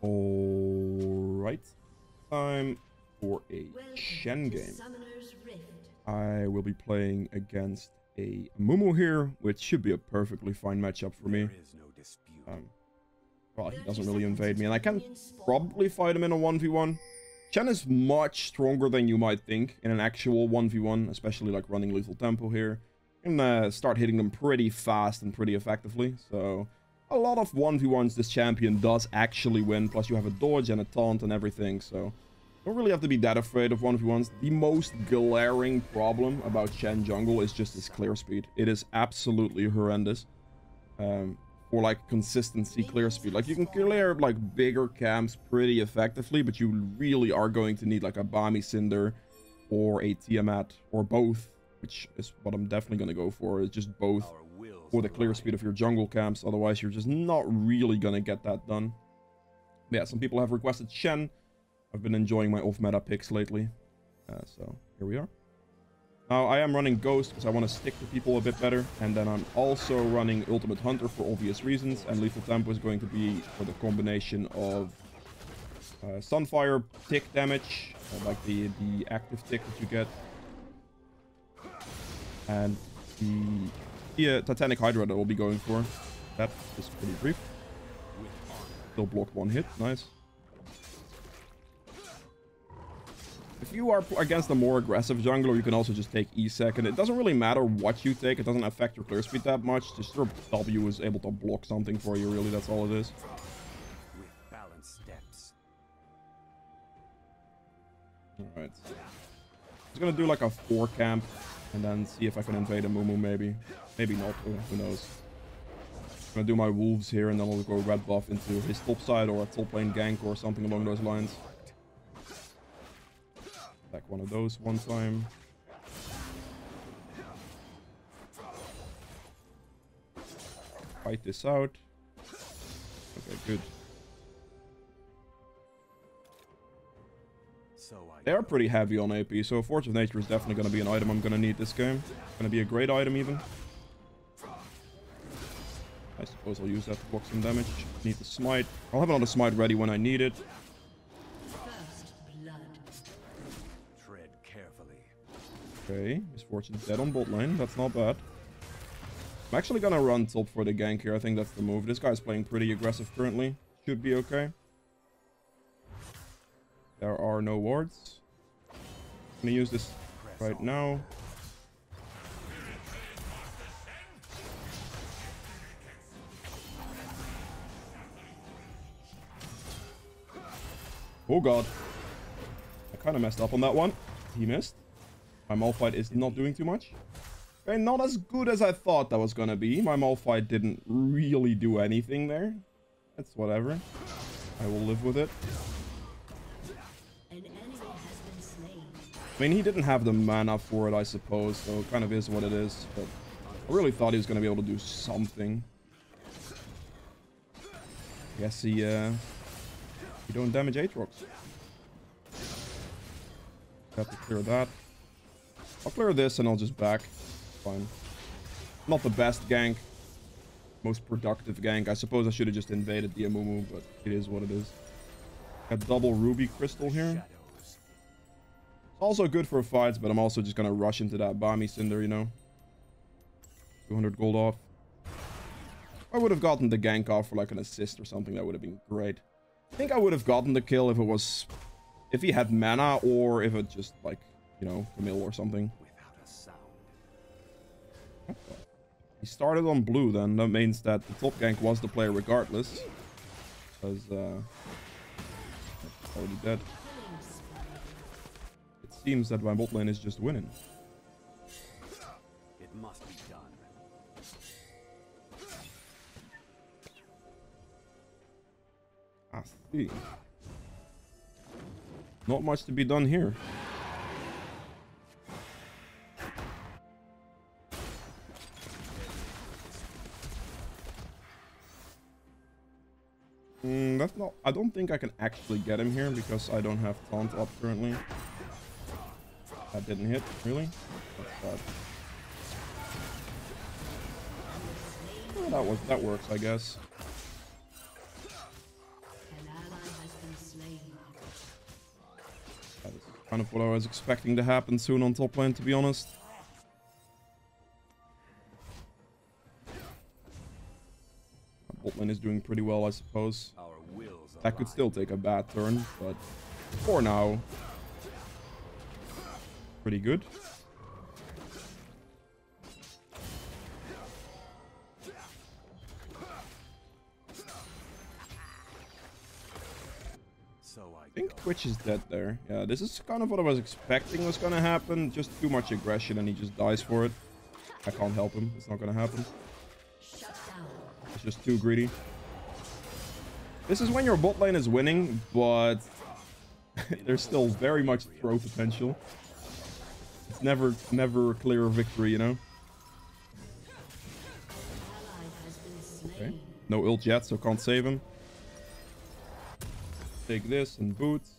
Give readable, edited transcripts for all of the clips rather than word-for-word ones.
Alright. Time for a Shen game. I will be playing against a Mumu here, which should be a perfectly fine matchup for me. Well, he doesn't really invade me, and I can probably fight him in a 1v1. Shen is much stronger than you might think in an actual 1v1, especially like running lethal tempo here. You can start hitting them pretty fast and pretty effectively, so a lot of 1v1s this champion does actually win, plus you have a dodge and a taunt and everything, so don't really have to be that afraid of 1v1s. The most glaring problem about Shen jungle is just his clear speed. It is absolutely horrendous. For like consistency clear speed. Like you can clear like bigger camps pretty effectively, but you really are going to need like a Bami Cinder or a Tiamat or both, which is what I'm definitely going to go for, is just both for the clear speed of your jungle camps. Otherwise you're just not really going to get that done. But yeah, some people have requested Shen. I've been enjoying my off-meta picks lately. So here we are. Now, I am running Ghost because I want to stick to people a bit better. And then I'm also running Ultimate Hunter for obvious reasons. And Lethal Tempo is going to be for the combination of Sunfire tick damage, like the active tick that you get. And the Titanic Hydra that we'll be going for. That is pretty brief. Still blocked one hit. Nice. If you are against a more aggressive jungler, you can also just take E-Sec, and it doesn't really matter what you take. It doesn't affect your clear speed that much. Just your W is able to block something for you, really. That's all it is. With balanced steps. Alright. I'm just gonna do like a 4 camp, and then see if I can invade a Mumu, maybe. Maybe not, who knows. I'm gonna do my wolves here, and then I'll go red buff into his top side, or a top lane gank, or something along those lines. Attack one of those one time. Fight this out. Okay, good. They are pretty heavy on AP, so Force of Nature is definitely going to be an item I'm going to need this game. Going to be a great item even. I suppose I'll use that to block some damage. Need the smite. I'll have another smite ready when I need it. Okay, Misfortune's dead on bot lane. That's not bad. I'm actually gonna run top for the gank here. I think that's the move. This guy's playing pretty aggressive currently. Should be okay. There are no wards. I'm gonna use this right now. Oh god. I kind of messed up on that one. He missed. My Malphite is not doing too much. Okay, not as good as I thought that was gonna be. My Malphite didn't really do anything there. That's whatever. I will live with it. I mean, he didn't have the mana for it, I suppose, so it kind of is what it is. But I really thought he was gonna be able to do something. I guess he don't damage Aatrox. Got to clear that. I'll clear this and I'll just back. Fine. Not the best gank. Most productive gank. I suppose I should have just invaded the Amumu, but it is what it is. Got double ruby crystal here. It's also good for fights, but I'm also just gonna rush into that Bami Cinder, you know. 200 gold off. I would have gotten the gank off for like an assist or something. That would have been great. I think I would have gotten the kill if he had mana, or if it just like, you know, Camille or something. Without a sound. He started on blue, then that means that the top gank was the player regardless. Because already dead. It seems that my bot lane is just winning. It must be done. I see. Not much to be done here. That's not... I don't think I can actually get him here because I don't have taunt up currently. That didn't hit, really? That's bad. Well, that works, I guess. Kind of what I was expecting to happen soon on top lane, to be honest. Bot lane is doing pretty well, I suppose. Our wills That could still take a bad turn, but for now, pretty good. I think Twitch is dead there. Yeah, this is kind of what I was expecting was going to happen. Just too much aggression and he just dies for it. I can't help him. It's not going to happen. It's just too greedy. This is when your bot lane is winning, but there's still very much throw potential. It's never a clear victory, you know? Okay. No ult yet, so can't save him. Take this and boots.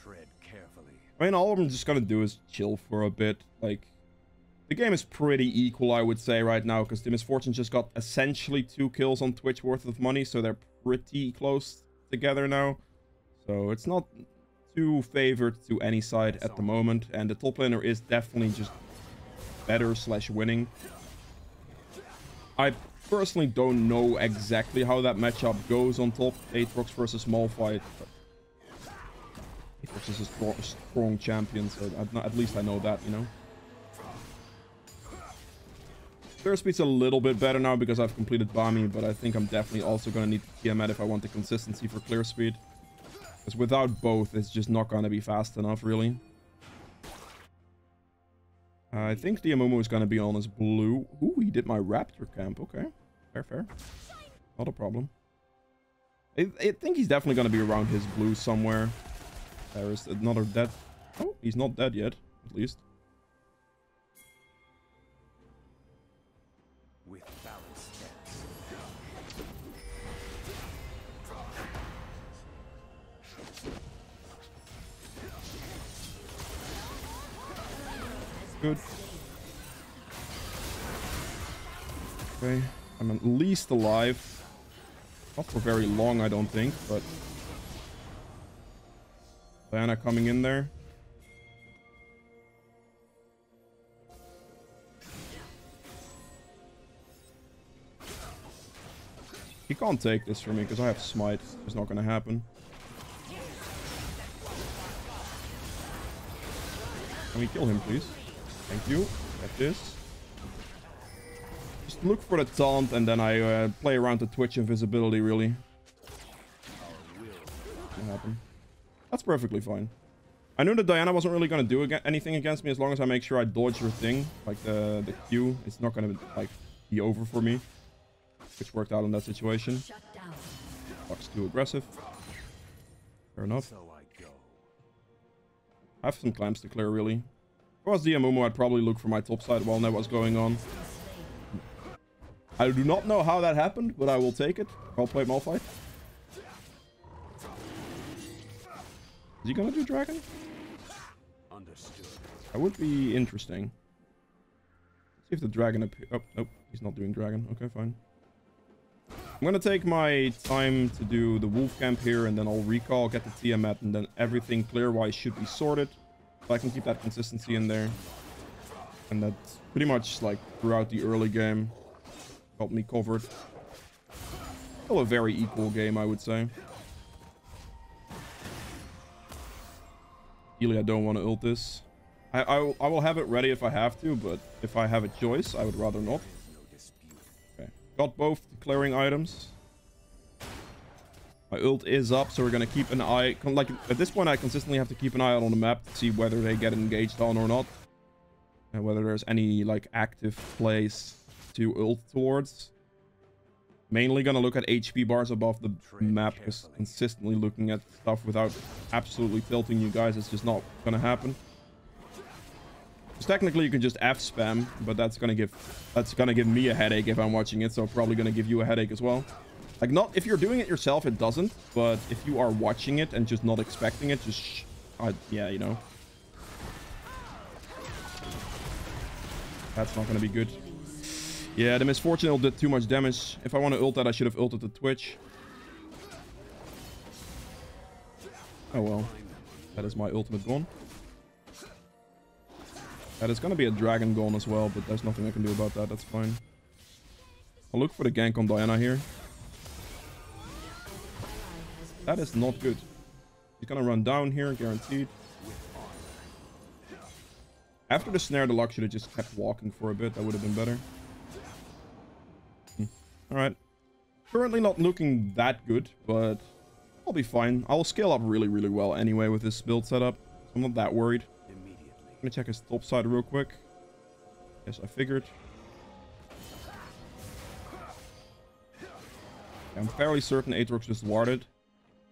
Tread carefully. I mean, all I'm just gonna do is chill for a bit. Like, the game is pretty equal, I would say, right now, because the Misfortunes just got essentially 2 kills on Twitch worth of money, so they're pretty close together now. So it's not too favored to any side at the moment, and the top laner is definitely just better / winning. I personally don't know exactly how that matchup goes on top. Aatrox versus Malphite. Aatrox is a strong champion, so at least I know that, you know. Clear speed's a little bit better now because I've completed Bami, but I think I'm definitely also going to need Tiamat if I want the consistency for clear speed. Because without both, it's just not going to be fast enough, really. I think the Amumu is going to be on his blue. Ooh, he did my Raptor camp. Okay. Fair. Not a problem. I think he's definitely going to be around his blue somewhere. There is another dead. Oh, he's not dead yet, at least. With balanced steps. Good. Okay, I'm at least alive. Not for very long, I don't think, but Diana coming in there. He can't take this from me because I have smite. It's not going to happen. Can we kill him, please? Thank you. Get this. Just look for the taunt and then I play around the Twitch invisibility, really. Not happen. That's perfectly fine. I knew that Diana wasn't really going to do anything against me as long as I make sure I dodge her thing. Like the Q. It's not going to like be over for me. Which worked out in that situation. Fox too aggressive. Fair enough. I have some clamps to clear, really. If I was the Amumu, I'd probably look for my top side while I know what's going on. I do not know how that happened, but I will take it. I'll play Malphite. Is he gonna do Dragon? Understood. That would be interesting. Let's see if the Dragon appears. Oh, nope. He's not doing Dragon. Okay, fine. I'm gonna take my time to do the wolf camp here, and then I'll recall, get the Tiamat, and then everything clear-wise should be sorted. So I can keep that consistency in there. And that's pretty much like throughout the early game. Got me covered. Still a very equal game, I would say. Really, I don't want to ult this. I will have it ready if I have to, but if I have a choice, I would rather not. Okay. Got both clearing items. My ult is up, so we're going to keep an eye... Like, at this point, I consistently have to keep an eye out on the map to see whether they get engaged on or not. And whether there's any, like, active place to ult towards. Mainly going to look at HP bars above the map, because consistently looking at stuff without absolutely tilting you guys is just not going to happen. Because technically you can just F spam, but that's gonna give me a headache if I'm watching it, so probably gonna give you a headache as well. Like, not if you're doing it yourself, it doesn't, but if you are watching it and just not expecting it, just yeah, you know. That's not gonna be good. Yeah, the Misfortune ult did too much damage. If I want to ult that, I should have ulted the Twitch. Oh well. That is my ultimate gone. That is gonna be a dragon gone as well, but there's nothing I can do about that. That's fine. I'll look for the gank on Diana here. That is not good. He's gonna run down here, guaranteed. After the snare, the Lux should have just kept walking for a bit. That would have been better. Alright. Currently not looking that good, but I'll be fine. I'll scale up really, really well anyway with this build setup. I'm not that worried. I'm gonna check his top side real quick. Yes, I figured. I'm fairly certain Aatrox just warded.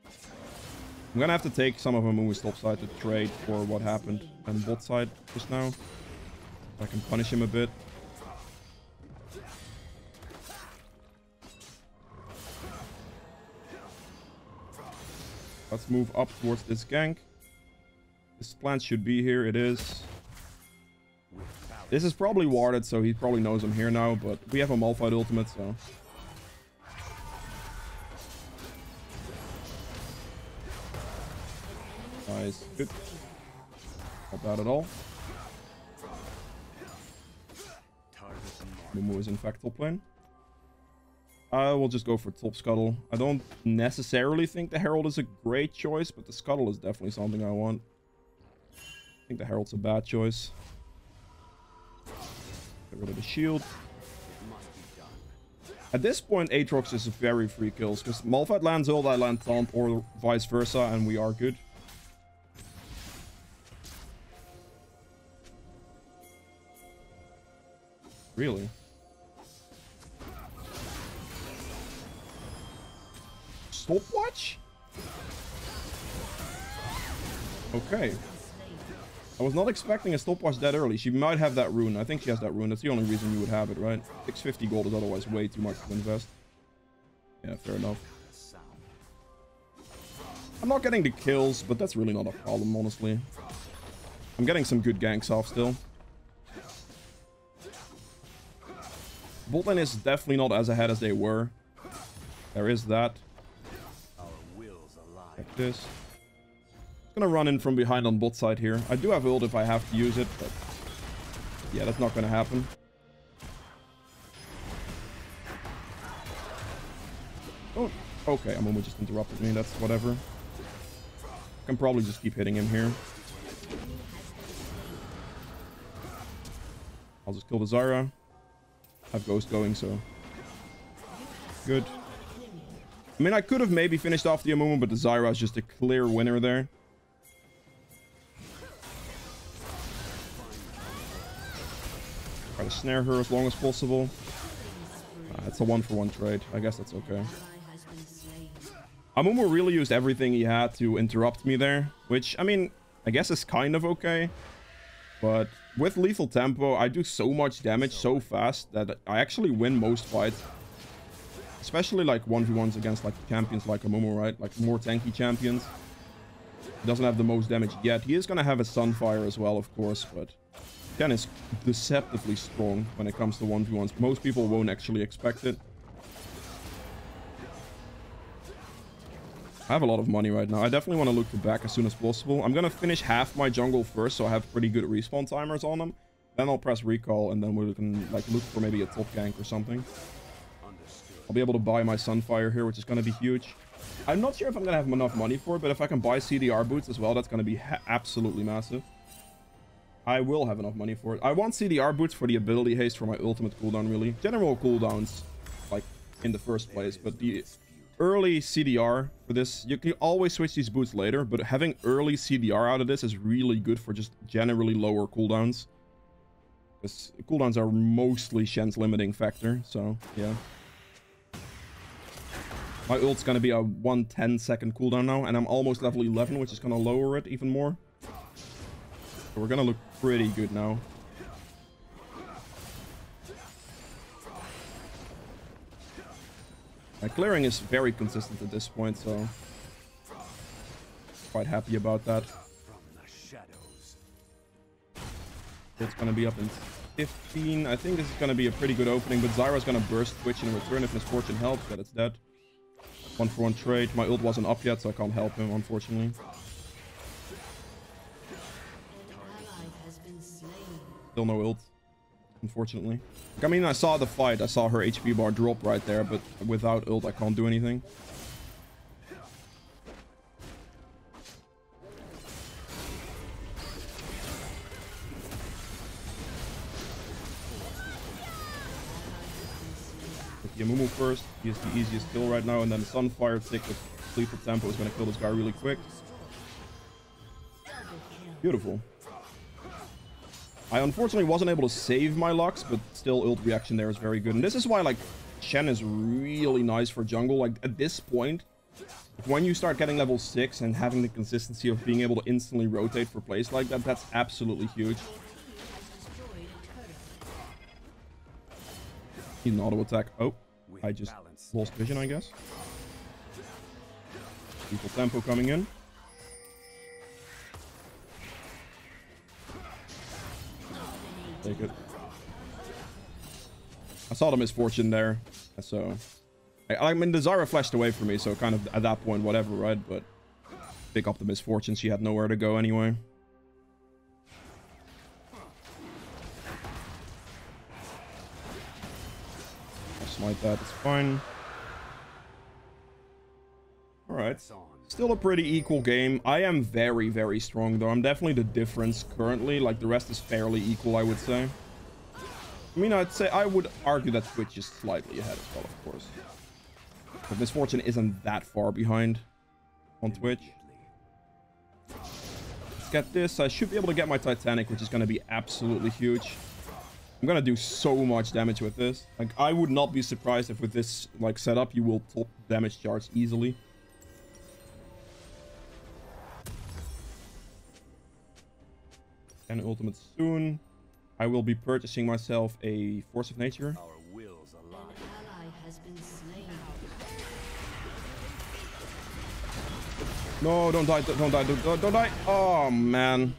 I'm gonna have to take some of Amumu's top side to trade for what happened on bot side just now. So I can punish him a bit. Let's move up towards this gank. This plant should be here. It is. This is probably warded, so he probably knows I'm here now, but we have a Malphite ultimate, so... Nice. Good. Not bad at all. Mumu is in Fractal plane. I will just go for top scuttle. I don't necessarily think the Herald is a great choice, but the scuttle is definitely something I want. I think the Herald's a bad choice. Get rid of the shield. At this point, Aatrox is very free kills, because Malphite lands ult, I land taunt, or vice versa, and we are good. Really? Stopwatch? Okay. I was not expecting a stopwatch that early. She might have that rune. I think she has that rune. That's the only reason you would have it, right? 650 gold is otherwise way too much to invest. Yeah, fair enough. I'm not getting the kills, but that's really not a problem, honestly. I'm getting some good ganks off still. Bot lane is definitely not as ahead as they were. There is that. Like this. I'm gonna run in from behind on bot side here. I do have ult if I have to use it, but yeah, that's not gonna happen. Oh, okay, Amumu just interrupted me. That's whatever. I can probably just keep hitting him here. I'll just kill the Zyra. I have Ghost going, so good. I mean, I could have maybe finished off the Amumu, but the Zyra is just a clear winner there. Try to snare her as long as possible. It's a 1-for-1 trade. I guess that's okay. Amumu really used everything he had to interrupt me there, which, I mean, I guess is kind of okay. But with lethal tempo, I do so much damage so fast that I actually win most fights. Especially like 1v1s against like champions like Amumu, right? Like more tanky champions. He doesn't have the most damage yet. He is going to have a Sunfire as well, of course, but Shen is deceptively strong when it comes to 1v1s. Most people won't actually expect it. I have a lot of money right now. I definitely want to look to back as soon as possible. I'm going to finish half my jungle first, so I have pretty good respawn timers on them. Then I'll press recall, and then we can like look for maybe a top gank or something. I'll be able to buy my Sunfire here, which is going to be huge. I'm not sure if I'm going to have enough money for it, but if I can buy CDR boots as well, that's going to be absolutely massive. I will have enough money for it. I want CDR boots for the ability haste for my ultimate cooldown, really. General cooldowns, like, in the first place, but the early CDR for this, you can always switch these boots later, but having early CDR out of this is really good for just generally lower cooldowns. Because cooldowns are mostly Shen's limiting factor, so, yeah. My ult's gonna be a 110-second cooldown now, and I'm almost level 11, which is gonna lower it even more. So we're gonna look pretty good now. My clearing is very consistent at this point, so quite happy about that. It's gonna be up in 15. I think this is gonna be a pretty good opening, but Zyra's gonna burst Twitch in return if Misfortune helps, but it's dead. 1-for-1 trade. My ult wasn't up yet, so I can't help him, unfortunately. Still no ult, unfortunately. Like, I mean, I saw the fight. I saw her HP bar drop right there, but without ult, I can't do anything. Mumu first. He has the easiest kill right now, and then Sunfire tick with lethal tempo is going to kill this guy really quick. Beautiful. I unfortunately wasn't able to save my Lux, but still ult reaction there is very good. And this is why, like, Shen is really nice for jungle. Like, at this point, when you start getting level 6 and having the consistency of being able to instantly rotate for plays like that, that's absolutely huge. Need an auto attack. Oh, I just lost vision, I guess. Lethal tempo coming in. Take it. I saw the misfortune there, so I mean the Zyra flashed away from me, so kind of at that point whatever, right? But pick up the misfortune. She had nowhere to go anyway. I'll smite that. It's fine. All right. Still a pretty equal game. I am very, very strong, though. I'm definitely the difference currently. Like, the rest is fairly equal, I would say. I mean, I would argue that Twitch is slightly ahead as well, of course. But Misfortune isn't that far behind on Twitch. Let's get this. I should be able to get my Titanic, which is going to be absolutely huge. I'm going to do so much damage with this. Like, I would not be surprised if with this, like, setup, you will top damage charge easily. And ultimate soon. I will be purchasing myself a Force of Nature. Our wills align. An ally has been slain. No, don't die, don't die, don't die. Oh, man.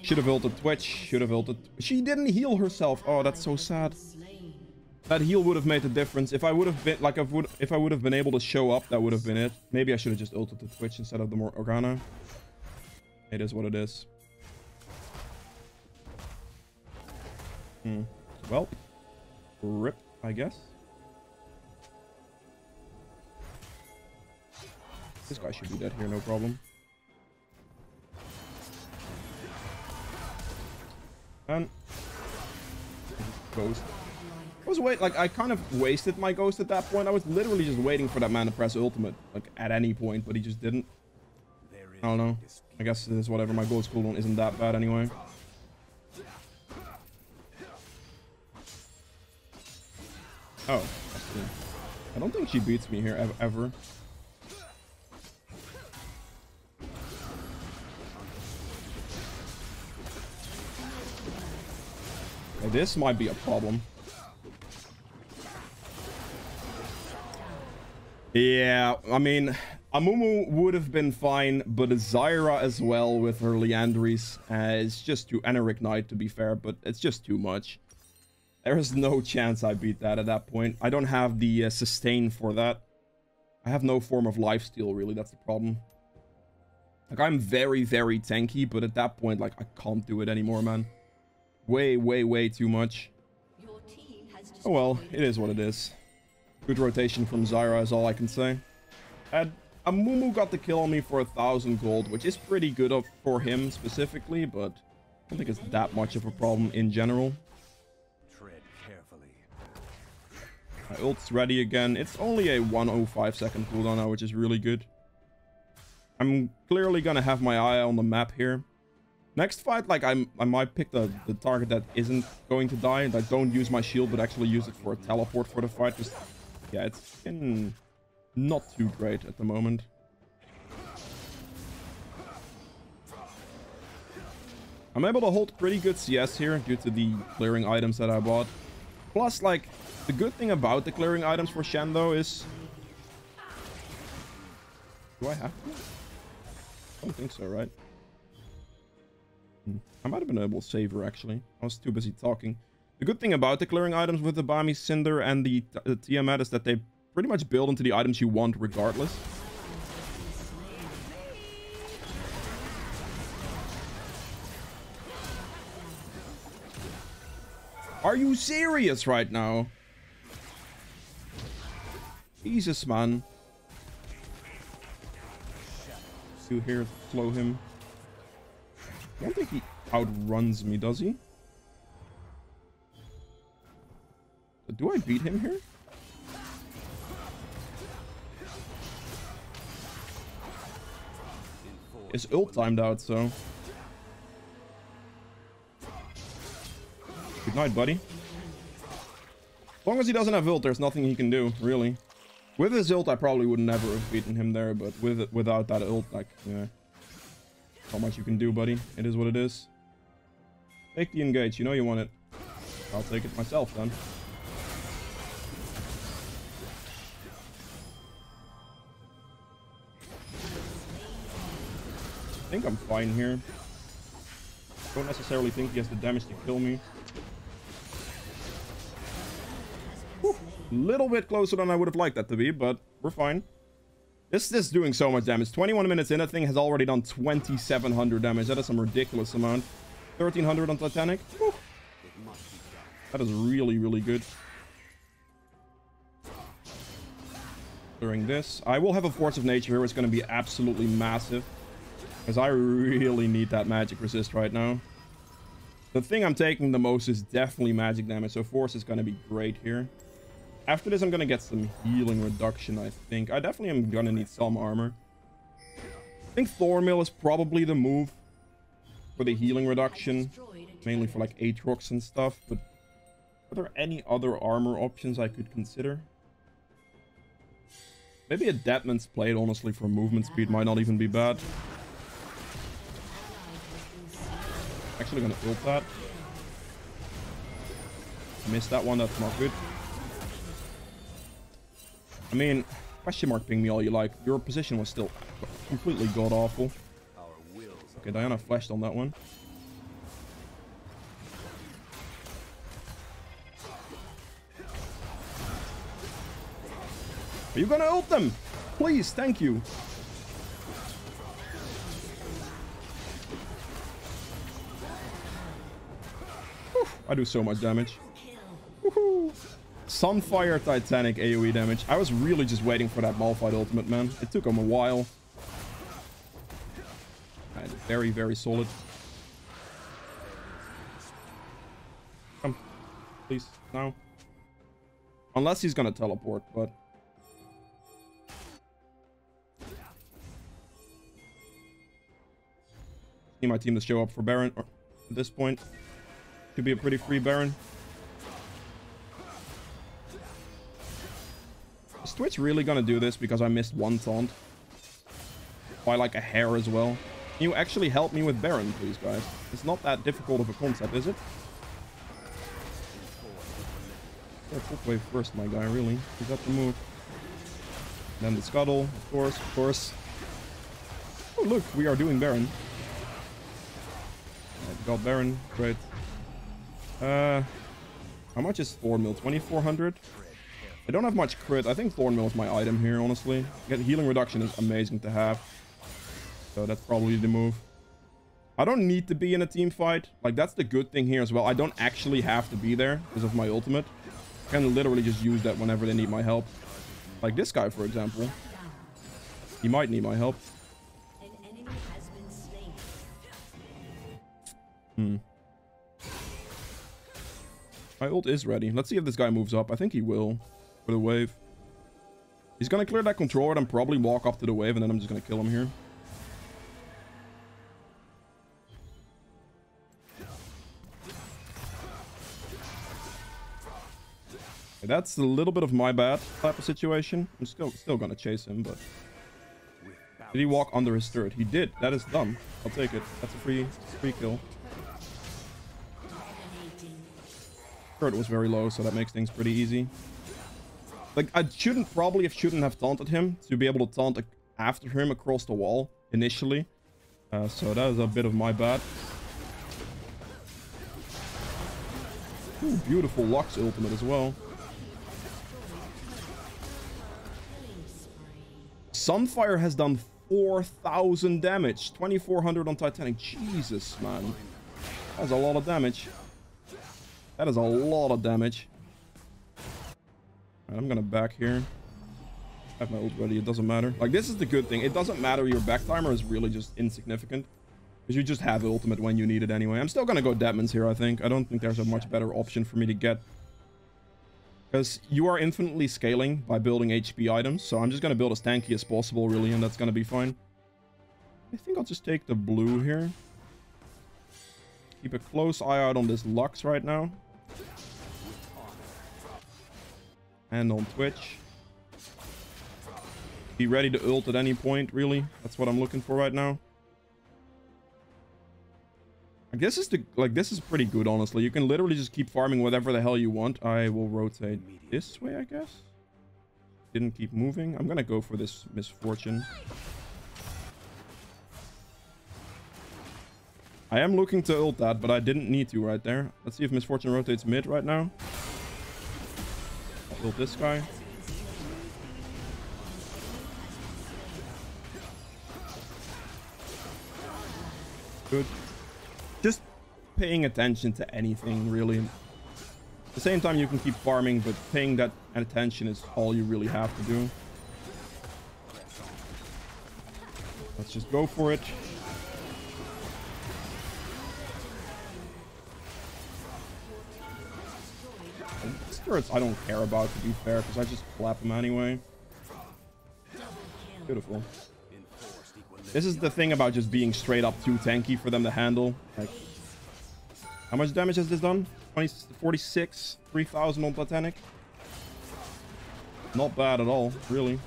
Should have ulted Twitch. Should have ulted. She didn't heal herself. Oh, that's so sad. That heal would have made a difference. If I would have been, like, if I would have been able to show up, that would have been it. Maybe I should have just ulted the Twitch instead of the Morgana. It is what it is. Well, rip, I guess. This guy should be dead here, no problem. And ghost. I kind of wasted my ghost at that point. I was literally just waiting for that man to press ultimate, like at any point, but he just didn't. I don't know. I guess it is whatever. My ghost cooldown isn't that bad anyway. Oh, I don't think she beats me here ever. Okay, this might be a problem. Yeah, I mean, Amumu would have been fine, but Zyra as well with her Liandry's is just too, and a Rick Knight to be fair, but it's just too much. There is no chance I beat that at that point. I don't have the sustain for that. I have no form of lifesteal, really. That's the problem. Like, I'm very, very tanky, but at that point, like, I can't do it anymore, man. Way, way, way too much. Oh, well, it is what it is. Good rotation from Zyra is all I can say. And Amumu got the kill on me for 1,000 gold, which is pretty good for him specifically, but I don't think it's that much of a problem in general. My ult's ready again. It's only a 105 second cooldown now, which is really good. I'm clearly gonna have my eye on the map here. Next fight, like, I might pick the target that isn't going to die. Like, don't use my shield, but actually use it for a teleport for the fight. Just, yeah, it's not too great at the moment. I'm able to hold pretty good CS here due to the clearing items that I bought. Plus, like, the good thing about the clearing items for Shen, though, is... Do I have to? I don't think so, right? I might have been able to save her, actually. I was too busy talking. The good thing about the clearing items with the Bami Cinder and the Tiamat is that they pretty much build into the items you want regardless. Are you serious right now? Jesus, man. Do here, slow him. I don't think he outruns me, does he? Do I beat him here? His ult timed out, so... Good night, buddy. As long as he doesn't have ult, there's nothing he can do, really. With his ult, I probably would never have beaten him there, but without that ult, like, yeah. Not much you can do, buddy. It is what it is. Take the engage. You know you want it. I'll take it myself, then. I think I'm fine here. Don't necessarily think he has the damage to kill me. Whew. Little bit closer than I would have liked that to be, but we're fine. This is doing so much damage. 21 minutes in, that thing has already done 2,700 damage. That is some ridiculous amount. 1,300 on Titanic. Whew. That is really, really good. During this, I will have a Force of Nature here. It's going to be absolutely massive. Because I really need that magic resist right now. The thing I'm taking the most is definitely magic damage. So Force is going to be great here. After this, I'm going to get some healing reduction, I think. I definitely am going to need some armor. I think Thornmill is probably the move for the healing reduction. Mainly for like Aatrox and stuff. But are there any other armor options I could consider? Maybe a Deadman's Plate, honestly, for movement speed might not even be bad. Actually gonna ult that. Missed that one, that's not good. I mean, question mark ping me all you like. Your position was still completely god-awful. Okay, Diana flashed on that one. Are you gonna ult them? Please, thank you. I do so much damage. Woohoo! Sunfire Titanic AoE damage. I was really just waiting for that Malphite ultimate, man. It took him a while. And very, very solid. Come. Please. Now. Unless he's gonna teleport, but... Need my team to show up for Baron at this point. Should be a pretty free Baron. Is Twitch really gonna do this because I missed one taunt? By like a hair as well. Can you actually help me with Baron, please, guys? It's not that difficult of a concept, is it? Yeah, full wave first, my guy, really. He's got the move. Then the scuttle, of course, of course. Oh, look, we are doing Baron. Got Baron, great. How much is Thornmill? 2,400? I don't have much crit. I think Thornmill is my item here, honestly. Get healing reduction is amazing to have. So that's probably the move. I don't need to be in a team fight. Like, that's the good thing here as well. I don't actually have to be there because of my ultimate. I can literally just use that whenever they need my help. Like this guy, for example. He might need my help. My ult is ready. Let's see if this guy moves up. I think he will. For the wave. He's gonna clear that controller and probably walk up to the wave, and then I'm just gonna kill him here. Okay, that's a little bit of my bad type of situation. I'm still gonna chase him, but... Did he walk under his turret? He did. That is dumb. I'll take it. That's a free kill. Turret was very low, so that makes things pretty easy. Like, I shouldn't have taunted him to be able to taunt after him across the wall initially. So that is a bit of my bad. Ooh, beautiful Lux ultimate as well. Sunfire has done 4,000 damage. 2,400 on Titanic. Jesus, man. That's a lot of damage. That is a lot of damage. Right, I'm gonna back here. I have my ult ready. It doesn't matter. Like, this is the good thing. It doesn't matter. Your back timer is really just insignificant. Because you just have ultimate when you need it anyway. I'm still gonna go Deadmans here, I think. I don't think there's a much better option for me to get. Because you are infinitely scaling by building HP items. So I'm just gonna build as tanky as possible, really. And that's gonna be fine. I think I'll just take the blue here. Keep a close eye out on this Lux right now. And on Twitch. Be ready to ult at any point, really. That's what I'm looking for right now. Like, this is pretty good, honestly. You can literally just keep farming whatever the hell you want. I will rotate this way, I guess. Didn't keep moving. I'm gonna go for this Misfortune. I am looking to ult that, but I didn't need to right there. Let's see if Misfortune rotates mid right now. I'll ult this guy. Good. Just paying attention to anything, really. At the same time, you can keep farming, but paying that attention is all you really have to do. Let's just go for it. These turrets I don't care about, to be fair, because I just clap them anyway. Beautiful. This is the thing about just being straight up too tanky for them to handle. Like, how much damage has this done? 46, 3,000 on Titanic. Not bad at all, really.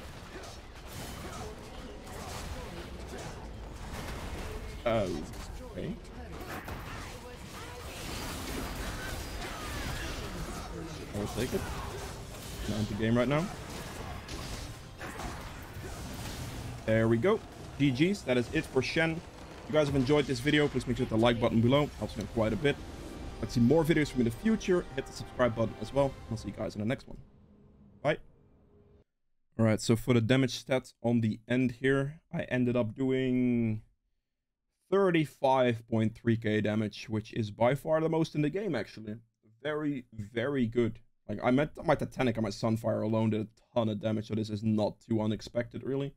Okay. I'll take it. Not into game right now. There we go. GG's. That is it for Shen. If you guys have enjoyed this video, please make sure to hit the like button below. Helps me out quite a bit. Let's see more videos from me in the future. Hit the subscribe button as well. I'll see you guys in the next one. Bye. Alright, so for the damage stats on the end here, I ended up doing 35.3k damage, which is by far the most in the game, actually. Very, very good. Like, I met my Titanic and my Sunfire alone did a ton of damage, so this is not too unexpected, really.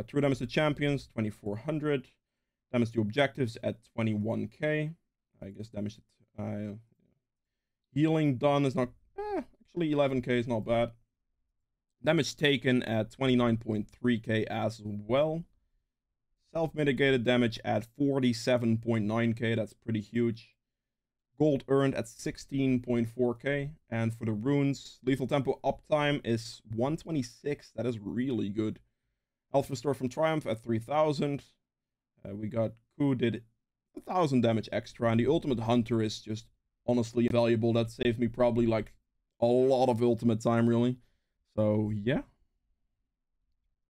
True damage to champions, 2400. Damage to objectives at 21k. I guess damage to healing done is not... actually 11k is not bad. Damage taken at 29.3k as well. Self-mitigated damage at 47.9k. That's pretty huge. Gold earned at 16.4k. And for the runes, lethal tempo uptime is 126. That is really good. Health restore from Triumph at 3000. We got Ku did 1000 damage extra. And the ultimate hunter is just honestly valuable. That saved me probably like a lot of ultimate time, really. So yeah,